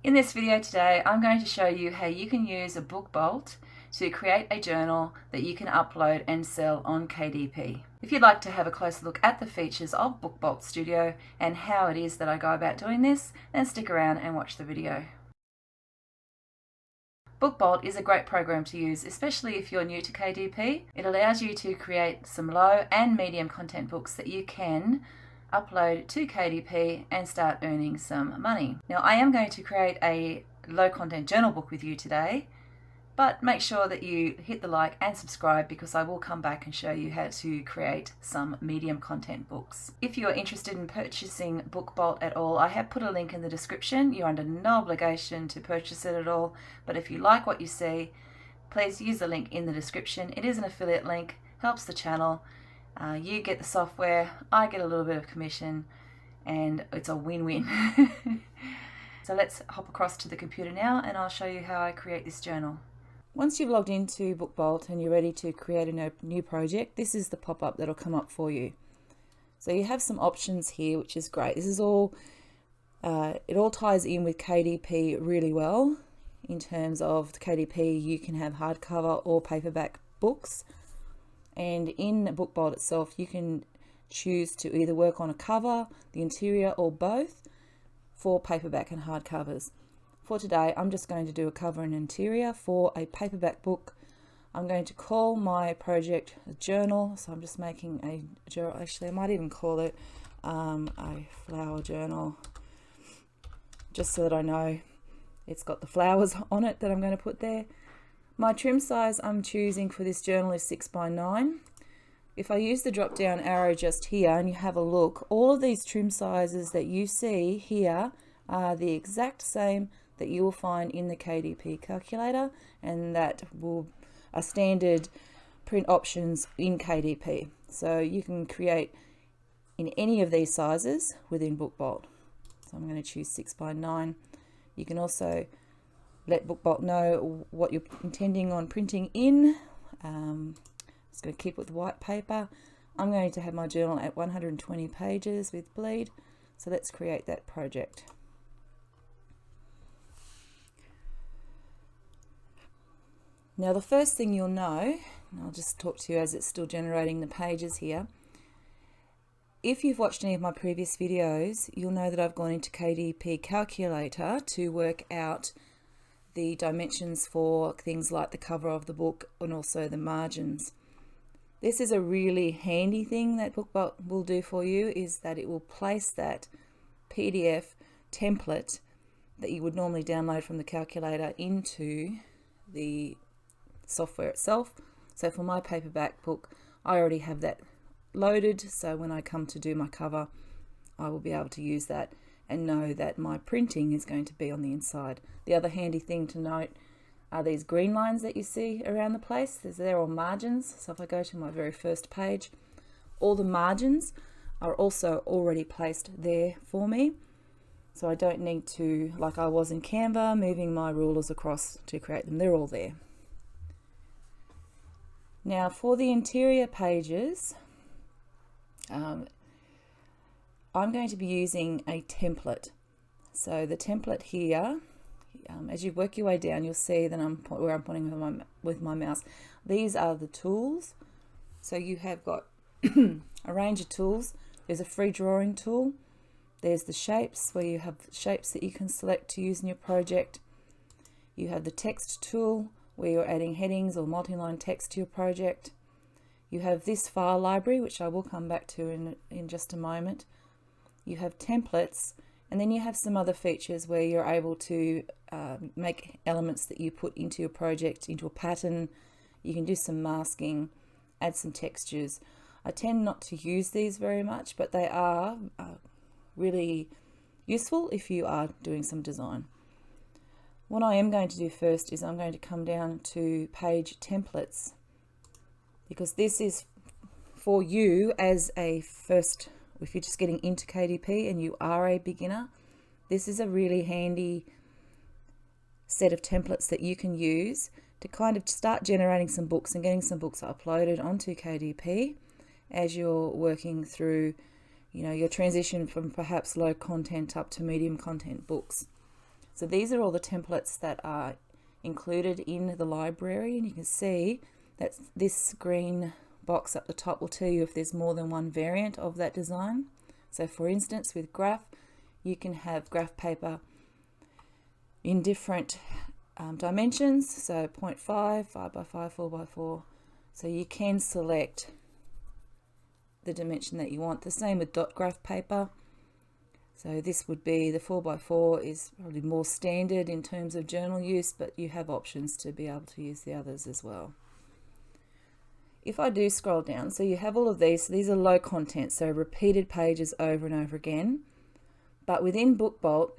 In this video today, I'm going to show you how you can use a BookBolt to create a journal that you can upload and sell on KDP. If you'd like to have a closer look at the features of BookBolt Studio and how it is that I go about doing this, then stick around and watch the video. BookBolt is a great program to use, especially if you're new to KDP. It allows you to create some low and medium content books that you can upload to KDP and start earning some money. Now, I am going to create a low content journal book with you today, but make sure that you hit the like and subscribe because I will come back and show you how to create some medium content books. If you're interested in purchasing BookBolt at all, I have put a link in the description. You're under no obligation to purchase it at all, but if you like what you see, please use the link in the description. It is an affiliate link, helps the channel. You get the software, I get a little bit of commission, and it's a win-win. So let's hop across to the computer now and I'll show you how I create this journal. Once you've logged into BookBolt and you're ready to create a new project, this is the pop-up that'll come up for you. So you have some options here, which is great. This is all, it all ties in with KDP really well. In terms of the KDP, you can have hardcover or paperback books. And in BookBolt itself, you can choose to either work on a cover, the interior, or both for paperback and hardcovers. For today, I'm just going to do a cover and interior for a paperback book. I'm going to call my project a journal, so I'm just making a journal. Actually, I might even call it a flower journal, just so that I know it's got the flowers on it that I'm going to put there. My trim size I'm choosing for this journal is 6x9. If I use the drop down arrow just here and you have a look, all of these trim sizes that you see here are the exact same that you will find in the KDP calculator, and that are standard print options in KDP. So you can create in any of these sizes within BookBolt. So I'm going to choose 6x9. You can also let BookBolt know what you're intending on printing in. Just going to keep it with white paper. I'm going to have my journal at 120 pages with bleed. So let's create that project. Now the first thing you'll know, and I'll just talk to you as it's still generating the pages here. If you've watched any of my previous videos, you'll know that I've gone into KDP calculator to work out the dimensions for things like the cover of the book and also the margins. This is a really handy thing that BookBolt will do for you, is that it will place that PDF template that you would normally download from the calculator into the software itself. So for my paperback book, I already have that loaded, so when I come to do my cover, I will be able to use that and know that my printing is going to be on the inside. The other handy thing to note are these green lines that you see around the place. They're all margins. So if I go to my very first page, all the margins are also already placed there for me. So I don't need to, like I was in Canva, moving my rulers across to create them. They're all there. Now for the interior pages, I'm going to be using a template. So the template here, as you work your way down, you'll see that where I'm pointing with my mouse. These are the tools. So you have got a range of tools. There's a free drawing tool. There's the shapes, where you have shapes that you can select to use in your project. You have the text tool, where you're adding headings or multi-line text to your project. You have this file library, which I will come back to in just a moment. You have templates, and then you have some other features where you're able to make elements that you put into your project into a pattern. You can do some masking, add some textures. I tend not to use these very much, but they are really useful if you are doing some design. What I am going to do first is I'm going to come down to page templates, because this is for you as a first, if you're just getting into KDP and you are a beginner, this is a really handy set of templates that you can use to kind of start generating some books and getting some books uploaded onto KDP as you're working through, you know, your transition from perhaps low content up to medium content books. So these are all the templates that are included in the library, and you can see that this green box up the top will tell you if there's more than one variant of that design. So for instance, with graph, you can have graph paper in different dimensions, so 0.5, 5x5, 4x4. So you can select the dimension that you want. The same with dot graph paper. So this would be the 4x4 is probably more standard in terms of journal use, but you have options to be able to use the others as well. If I do scroll down, so you have all of these. So these are low content, so repeated pages over and over again. But within BookBolt,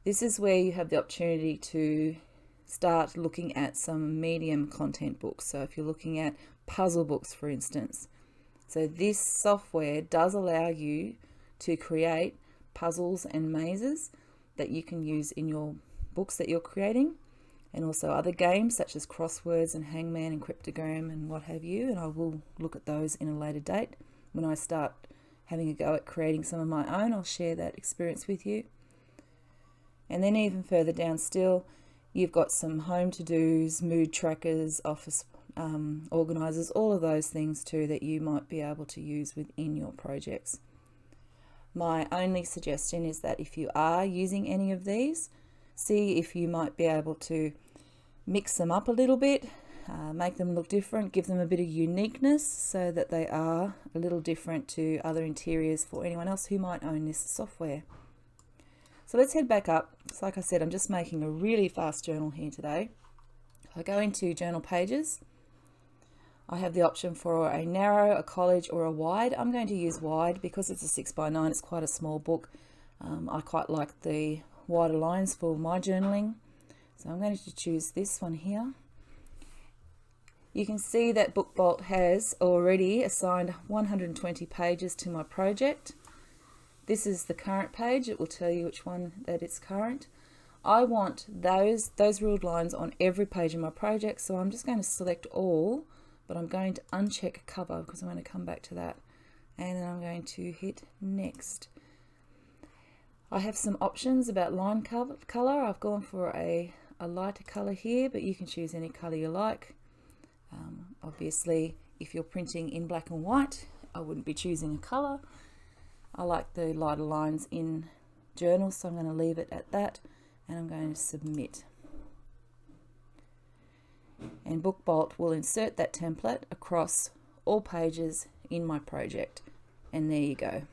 this is where you have the opportunity to start looking at some medium content books. So if you're looking at puzzle books, for instance. So this software does allow you to create puzzles and mazes that you can use in your books that you're creating, and also other games such as crosswords and hangman and cryptogram and what have you, and I will look at those in a later date. When I start having a go at creating some of my own, I'll share that experience with you. And then even further down still, you've got some home to-dos, mood trackers, office organisers, all of those things too that you might be able to use within your projects. My only suggestion is that if you are using any of these, see if you might be able to mix them up a little bit, make them look different, give them a bit of uniqueness so that they are a little different to other interiors for anyone else who might own this software. So let's head back up. So like I said, I'm just making a really fast journal here today. I go into journal pages. I have the option for a narrow, a college, or a wide. I'm going to use wide because it's a 6x9. It's quite a small book. I quite like the wider lines for my journaling. So I'm going to choose this one here. You can see that BookBolt has already assigned 120 pages to my project. This is the current page. It will tell you which one that it's current. I want those ruled lines on every page in my project, so I'm just going to select all, but I'm going to uncheck cover because I'm going to come back to that, and then I'm going to hit next. I have some options about line color. I've gone for a lighter color here, but you can choose any color you like. Obviously, if you're printing in black and white, I wouldn't be choosing a color. I like the lighter lines in journals, so I'm going to leave it at that, and I'm going to submit. And BookBolt will insert that template across all pages in my project, and there you go.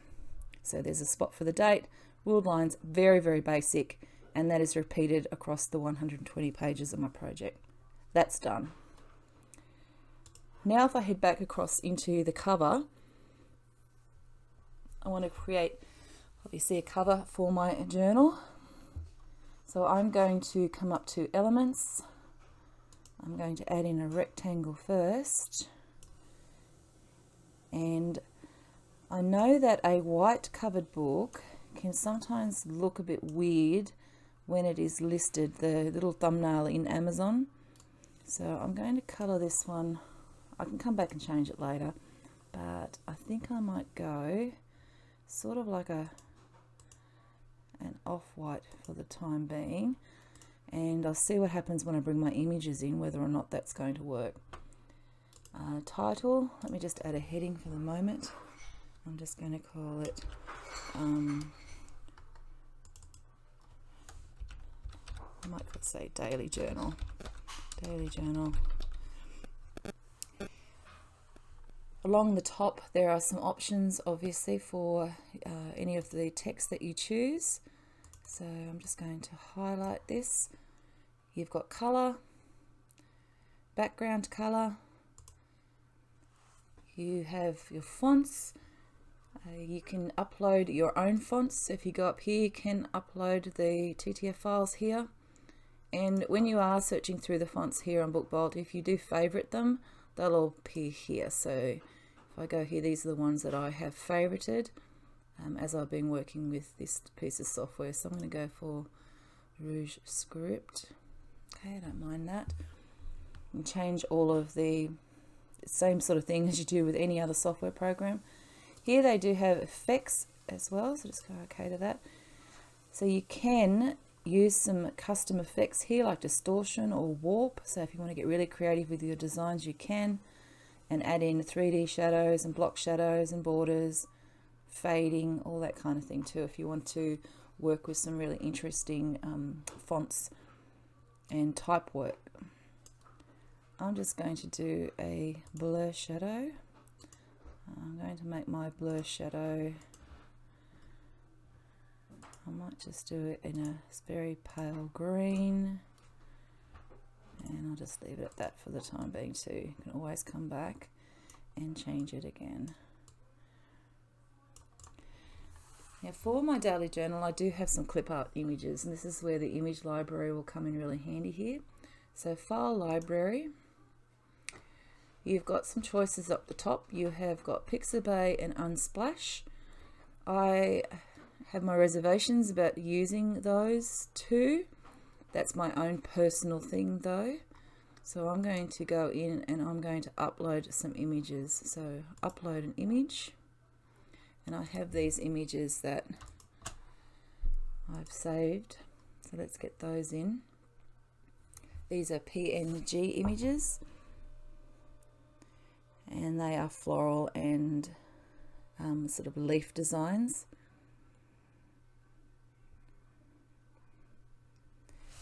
So there's a spot for the date, ruled lines, very, very basic, and that is repeated across the 120 pages of my project. That's done. Now if I head back across into the cover, I want to create obviously a cover for my journal. So I'm going to come up to elements. I'm going to add in a rectangle first, and I know that a white covered book can sometimes look a bit weird when it is listed, the little thumbnail in Amazon. So I'm going to colour this one. I can come back and change it later, but I think I might go sort of like an off-white for the time being. And I'll see what happens when I bring my images in, whether or not that's going to work. Title, let me just add a heading for the moment. I'm just going to call it I might say Daily Journal. Daily Journal. Along the top there are some options obviously for any of the text that you choose. So I'm just going to highlight this. You've got colour, background colour, you have your fonts, you can upload your own fonts. So if you go up here, you can upload the TTF files here, and when you are searching through the fonts here on BookBolt, if you do favourite them, they'll all appear here. So if I go here, these are the ones that I have favorited as I've been working with this piece of software. So I'm going to go for Rouge Script. Okay, I don't mind that. And change all of the same sort of thing as you do with any other software program. Here they do have effects as well, so just go okay to that. So you can use some custom effects here like distortion or warp. So if you want to get really creative with your designs, you can, and add in 3D shadows and block shadows and borders, fading, all that kind of thing too, if you want to work with some really interesting fonts and type work. I'm just going to do a blur shadow. I'm going to make my blur shadow, I might just do it in a very pale green, and I'll just leave it at that for the time being too. You can always come back and change it again. Now for my daily journal, I do have some clip art images, and this is where the image library will come in really handy here. So file library, you've got some choices up the top. You have got Pixabay and Unsplash. I have my reservations about using those two. That's my own personal thing though. So I'm going to go in and I'm going to upload some images. So upload an image. And I have these images that I've saved, so let's get those in. These are PNG images, and they are floral and sort of leaf designs.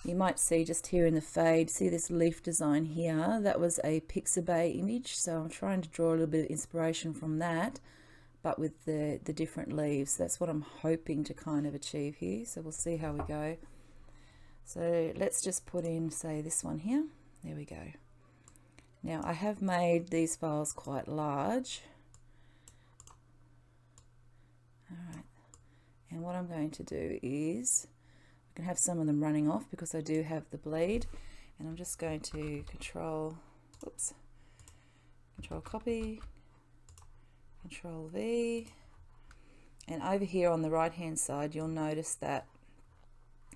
You might see just here in the fade, see this leaf design here, that was a Pixabay image, so I'm trying to draw a little bit of inspiration from that, but with the different leaves. That's what I'm hoping to kind of achieve here, so we'll see how we go. So let's just put in, say, this one here. There we go. Now I have made these files quite large. Alright, and what I'm going to do is, I can have some of them running off because I do have the bleed, and I'm just going to control copy, Control V, and over here on the right hand side you'll notice that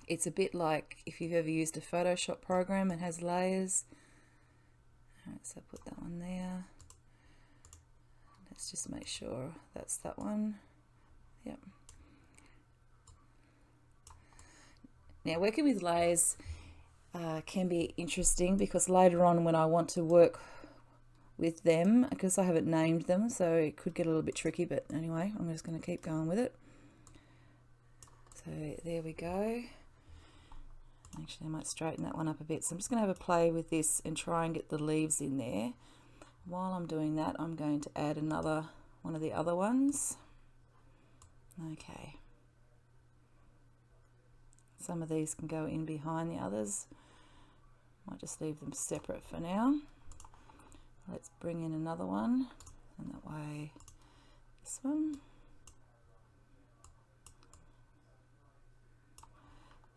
it's a bit like if you've ever used a Photoshop program. It has layers. Alright, so put that one there. Let's just make sure that's that one. Yep. Now working with layers can be interesting, because later on when I want to work with them, because I haven't named them, so it could get a little bit tricky, but anyway, I'm just going to keep going with it. So there we go. Actually, I might straighten that one up a bit. So I'm just going to have a play with this and try and get the leaves in there. While I'm doing that, I'm going to add another one of the other ones. Okay. Some of these can go in behind the others. Might just leave them separate for now. Let's bring in another one, and that way, this one.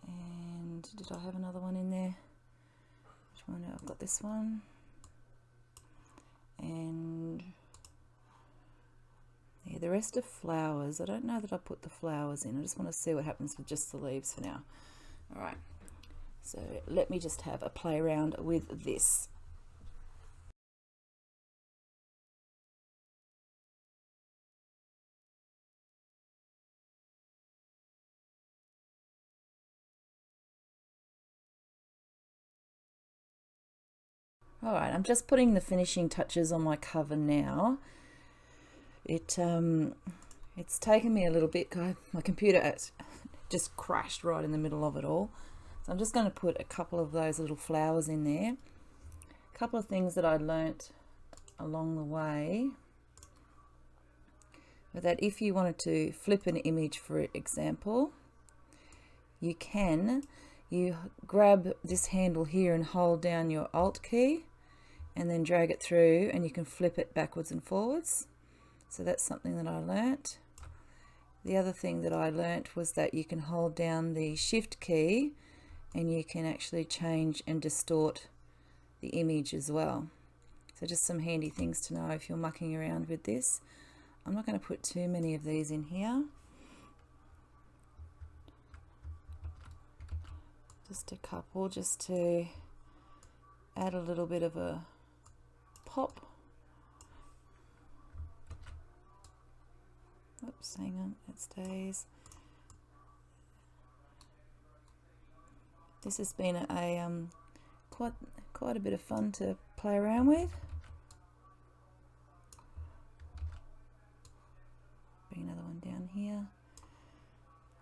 And did I have another one in there? Which one? I've got this one. And yeah, the rest are flowers. I don't know that I put the flowers in. I just want to see what happens with just the leaves for now. All right, so let me just have a play around with this. Alright, I'm just putting the finishing touches on my cover now. It's taken me a little bit. My computer just crashed right in the middle of it all. So I'm just going to put a couple of those little flowers in there. A couple of things that I learnt along the way were that if you wanted to flip an image, for example, you can. You grab this handle here and hold down your Alt key and then drag it through, and you can flip it backwards and forwards. So that's something that I learnt. The other thing that I learnt was that you can hold down the Shift key and you can actually change and distort the image as well. So just some handy things to know if you're mucking around with this. I'm not going to put too many of these in here. Just a couple, just to add a little bit of a pop. Oops, hang on, it stays. This has been a quite a bit of fun to play around with. Bring another one down here.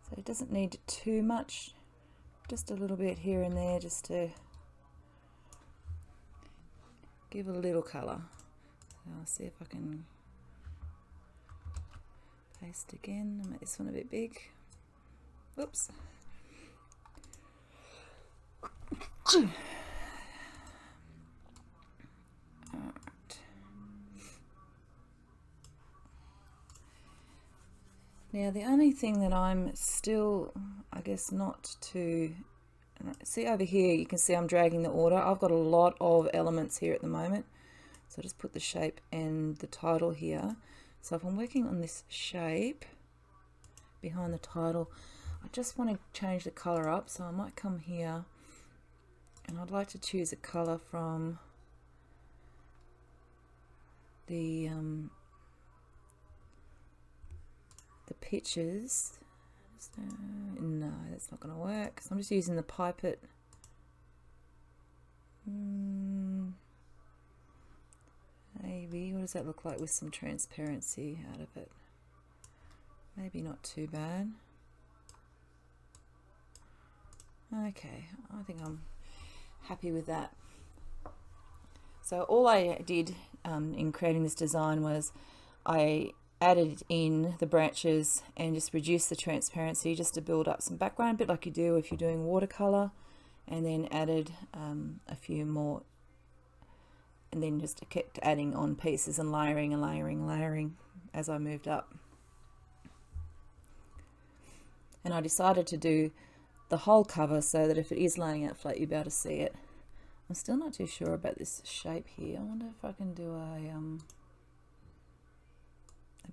So it doesn't need too much, just a little bit here and there, just to give it a little colour. So I'll see if I can paste again. I'll make this one a bit big. Whoops. Now the only thing that I'm still, I guess, not to see over here, you can see I'm dragging the order. I've got a lot of elements here at the moment, so I'll just put the shape and the title here. So if I'm working on this shape behind the title, I just want to change the color up, so I might come here and I'd like to choose a color from the pictures. No, that's not going to work. So I'm just using the pipette. Maybe, what does that look like with some transparency out of it? Maybe not too bad. Okay, I think I'm happy with that. So all I did in creating this design was I added in the branches and just reduced the transparency just to build up some background, a bit like you do if you're doing watercolor, and then added a few more, and then just kept adding on pieces and layering and layering and layering as I moved up. And I decided to do the whole cover so that if it is laying out flat, you'll be able to see it. I'm still not too sure about this shape here. I wonder if I can do a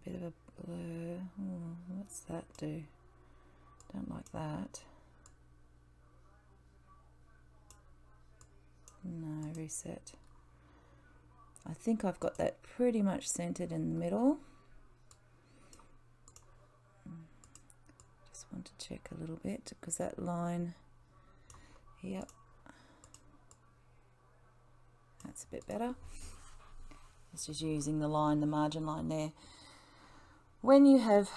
bit of a blur. Oh, what's that do? Don't like that. No, reset. I think I've got that pretty much centered in the middle. Just want to check a little bit because that line, yep, that's a bit better. It's just using the line, the margin line there. When you have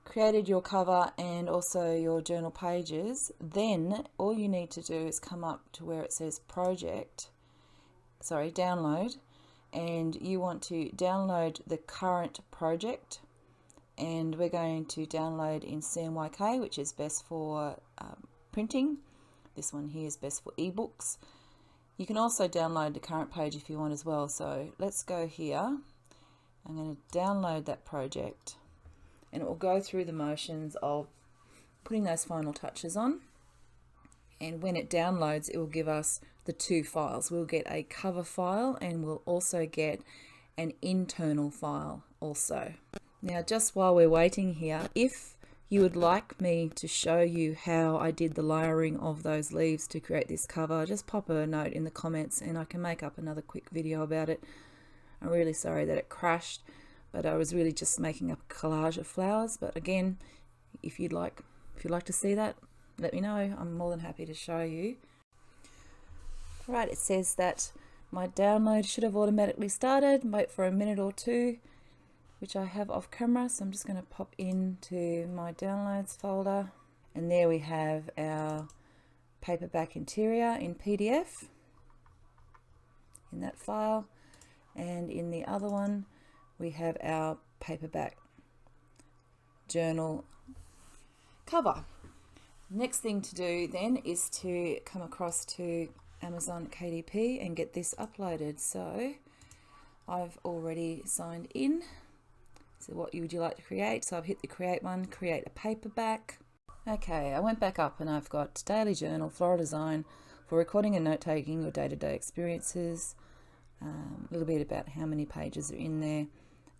created your cover and also your journal pages, then all you need to do is come up to where it says download, and you want to download the current project, and we're going to download in CMYK, which is best for printing. This one here is best for ebooks. You can also download the current page if you want as well. So let's go here. I'm going to download that project, and it will go through the motions of putting those final touches on. And when it downloads, it will give us the two files. We'll get a cover file and we'll also get an internal file also. Now, just while we're waiting here, if you would like me to show you how I did the layering of those leaves to create this cover, just pop a note in the comments and I can make up another quick video about it. I'm really sorry that it crashed, but I was really just making up a collage of flowers. But again, if you'd like to see that, let me know. I'm more than happy to show you. Right, it says that my download should have automatically started. Wait for a minute or two, which I have off camera. So I'm just going to pop into my downloads folder, and there we have our paperback interior in PDF in that file, and in the other one we have our paperback journal cover. Next thing to do then is to come across to Amazon KDP and get this uploaded. So I've already signed in. So what would you like to create? So I've hit the create one, create a paperback. Okay, I went back up and I've got daily journal, floral design for recording and note taking your day-to-day experiences. A little bit about how many pages are in there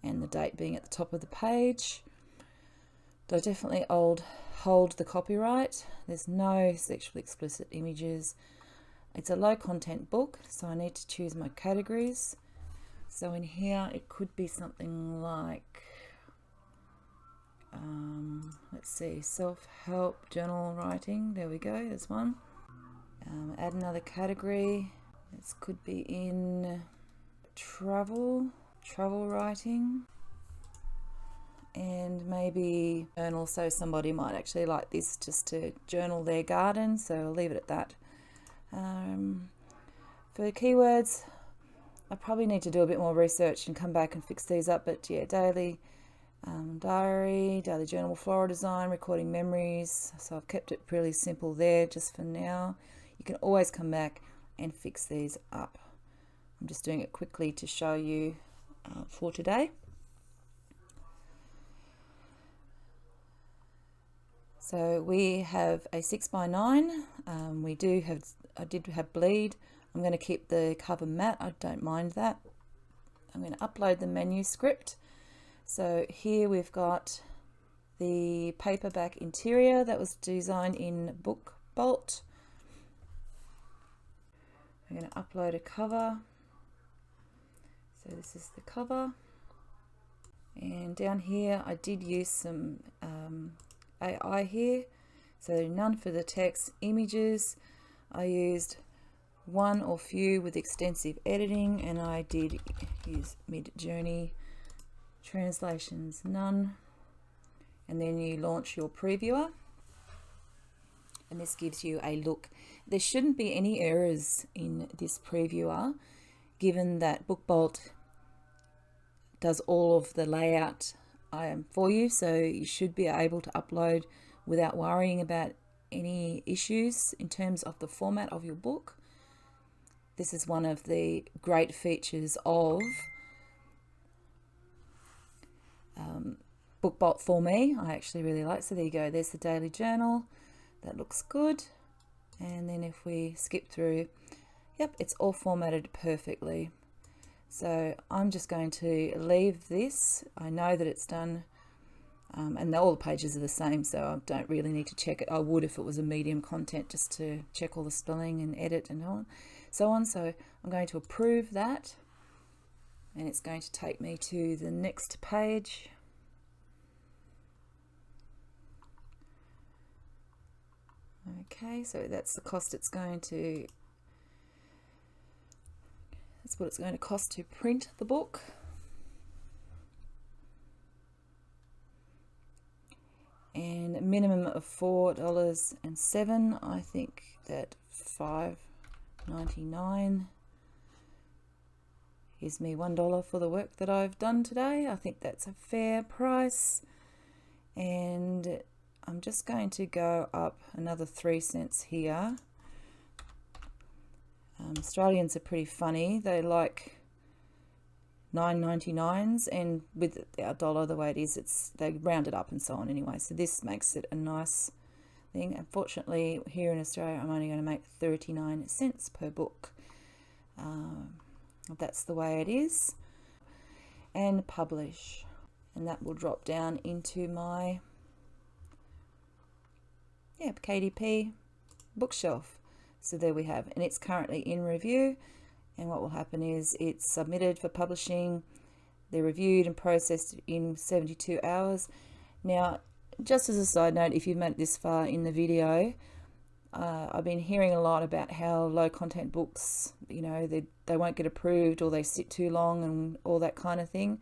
and the date being at the top of the page. I definitely hold the copyright. There's no sexually explicit images. It's a low content book, so I need to choose my categories. So in here it could be something like, let's see, self-help, journal writing. There we go, there's one. Add another category. This could be in travel writing, and maybe journal, so somebody might actually like this just to journal their garden, so I'll leave it at that. For keywords, I probably need to do a bit more research and come back and fix these up, but yeah, daily diary, daily journal, floral design, recording memories, so I've kept it pretty simple there just for now. You can always come back and fix these up. I'm just doing it quickly to show you for today. So we have a 6x9. I did have bleed. I'm going to keep the cover matte. I don't mind that. I'm going to upload the manuscript. So here we've got the paperback interior that was designed in BookBolt. I'm going to upload a cover. So this is the cover. And down here I did use some AI here, so none for the text. Images, I used one or few with extensive editing, and I did use Mid-Journey. Translations, none. And then you launch your previewer, and this gives you a look. There shouldn't be any errors in this previewer, given that BookBolt does all of the layout for you, so you should be able to upload without worrying about any issues in terms of the format of your book. This is one of the great features of BookBolt for me. I actually really like. So there you go, there's the daily journal. That looks good. And then if we skip through, yep, it's all formatted perfectly. So I'm just going to leave this. I know that it's done, and all the pages are the same, so I don't really need to check it. I would if it was a medium content, just to check all the spelling and edit and so on. So I'm going to approve that, and it's going to take me to the next page. Okay, so that's the cost it's going to. That's what it's going to cost to print the book. And a minimum of $4.07. I think that $5.99 gives me $1 for the work that I've done today. I think that's a fair price. And I'm just going to go up another 3 cents here. Australians are pretty funny. They like 9.99s, and with our dollar the way it is, they round it up and so on anyway. So this makes it a nice thing. Unfortunately, here in Australia, I'm only going to make 39 cents per book. That's the way it is. And publish, and that will drop down into my KDP bookshelf. So there we have, and it's currently in review, and what will happen is it's submitted for publishing. They're reviewed and processed in 72 hours. Now, just as a side note, if you've made it this far in the video, I've been hearing a lot about how low content books, you know, they won't get approved, or they sit too long and all that kind of thing.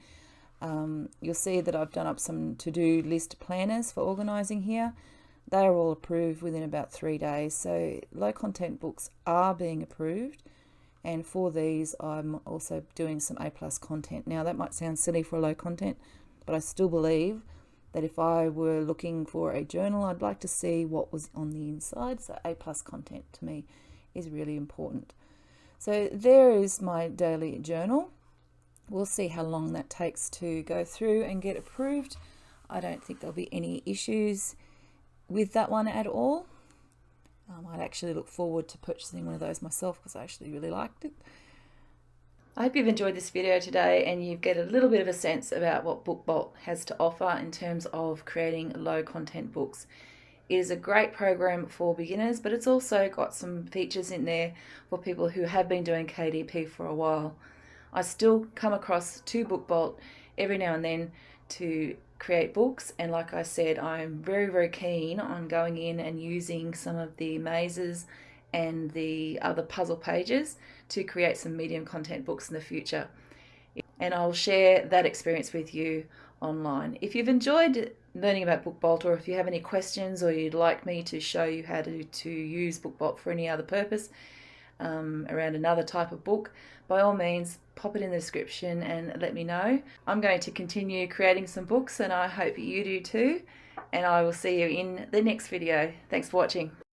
You'll see that I've done up some to-do list planners for organizing here. They are all approved within about 3 days. So low content books are being approved. And for these, I'm also doing some A+ content. Now that might sound silly for a low content, but I still believe that if I were looking for a journal, I'd like to see what was on the inside. So A+ content to me is really important. So there is my daily journal. We'll see how long that takes to go through and get approved. I don't think there'll be any issues with that one at all. I'd actually look forward to purchasing one of those myself, because I actually really liked it. I hope you've enjoyed this video today, and you get a little bit of a sense about what BookBolt has to offer in terms of creating low content books. It is a great program for beginners, but it's also got some features in there for people who have been doing KDP for a while. I still come across to BookBolt every now and then to create books, and like I said, I'm very keen on going in and using some of the mazes and the other puzzle pages to create some medium content books in the future. And I'll share that experience with you online. If you've enjoyed learning about BookBolt, or if you have any questions or you'd like me to show you how to use BookBolt for any other purpose around another type of book, by all means pop it in the description and let me know. I'm going to continue creating some books, and I hope you do too, and I will see you in the next video. Thanks for watching.